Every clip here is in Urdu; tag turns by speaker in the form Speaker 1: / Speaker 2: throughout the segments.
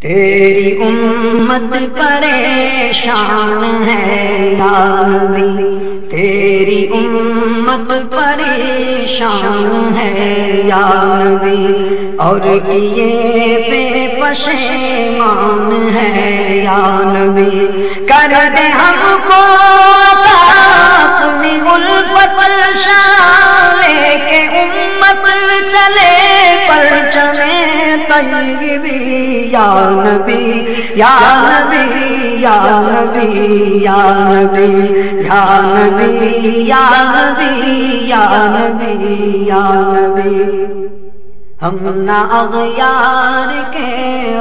Speaker 1: تیری امت پریشان ہے یا نبی، تیری امت پریشان ہے یا نبی، اور کیے پہ پشیمان ہے یا نبی، کر دے ہم کو اپنی الفت شان لے کے امت چلے پرچم طیبی یا نبی یا نبی یا نبی یا نبی یا نبی یا نبی یا نبی یا نبی۔ ہم نہ اغیار کے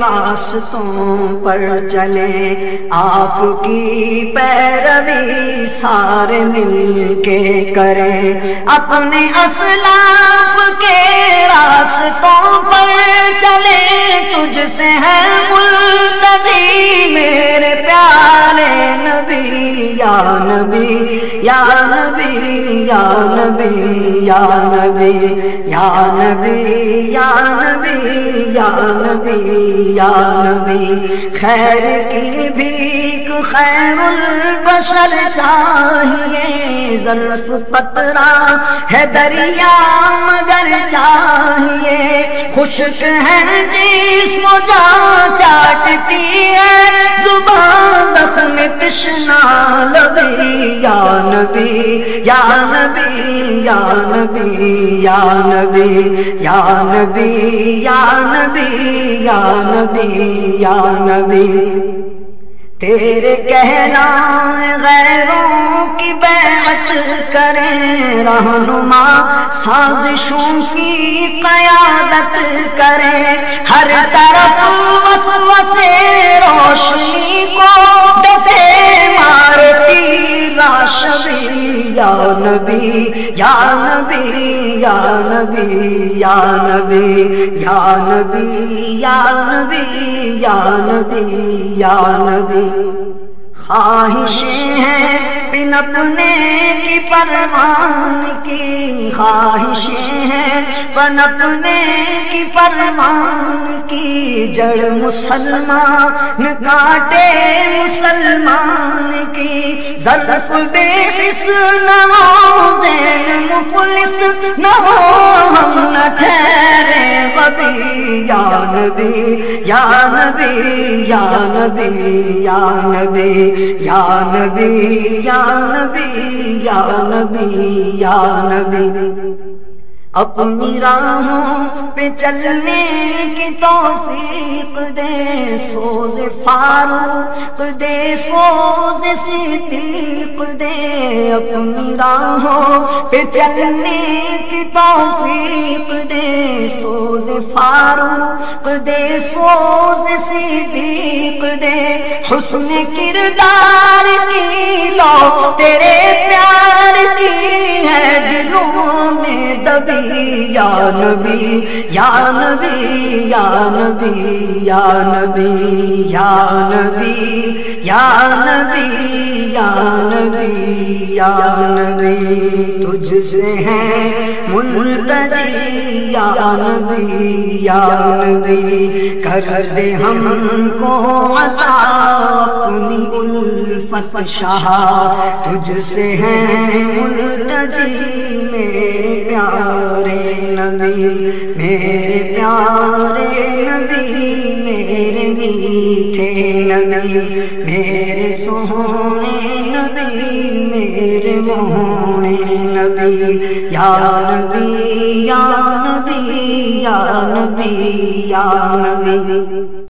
Speaker 1: راستوں پر چلیں، آپ کی پیروی سارے مل کے کریں، اپنے اسلاف کے راستوں پر چلیں، تجھ سے ہے ملتجی میرے پیارے نبی یا نبی یا نبی یا نبی یا نبی یا نبی یا نبی یا نبی یا نبی، خیر کی بھیک خیر البشر چاہیے، ظرف قطرہ ہے دریا مگر چاہیے، خشک ہے جسم و جان چاٹتی ہے زبان زخم تشنا لبی یا نبی یا نبی یا نبی یا نبی یا نبی یا نبی یا نبی یا نبی۔ تیرے کہلائے غیروں کی بیعت کریں، رہنما سازشوں کی قیادت کریں، ہر طرف وسوسے روشنی کو ڈسے مارتی راشبی یا نبی یا نبی یا نبی یا نبی یا نبی یا نبی یا نبی یا نبی۔ خواہشیں ہیں بن اپنے کی پروان کی، خواہشیں ہیں بن اپنے کی پروان کی، جڑ مسلمان کاٹے مسلمان کی، ظرف بے حس نہ ہو زین مفلس نہ ہو، ہم نہ ٹھہرے غبی یا نبی یا نبی یا نبی یا نبی یا نبی یا نبی یا نبی یا نبی۔ اپنی راہوں پہ چلنے کی توفیق دے، سوز فاروق دے سوز صدیق دے، اپنی راہوں پہ چلنے کی توفیق دے، سوز فاروق دے سوز صدیق دے، حسن کردار کی لو تیرے پیار کی ہے دلوں میں دبی یا نبی یا نبی یا نبی یا نبی یا نبی یا نبی یا نبی یا نبی، تجھ سے ہے ملتجی یا نبی یا نبی، کر دے ہم کو عطا اپنی الفت شاہ، تجھ سے ہے ملتجی میرے پیارے نبی، میرے پیارے نبی، میرے میٹھے نبی، میرے سونے نبی، میرے مونے نبی یا نبی یا نبی یا نبی یا نبی۔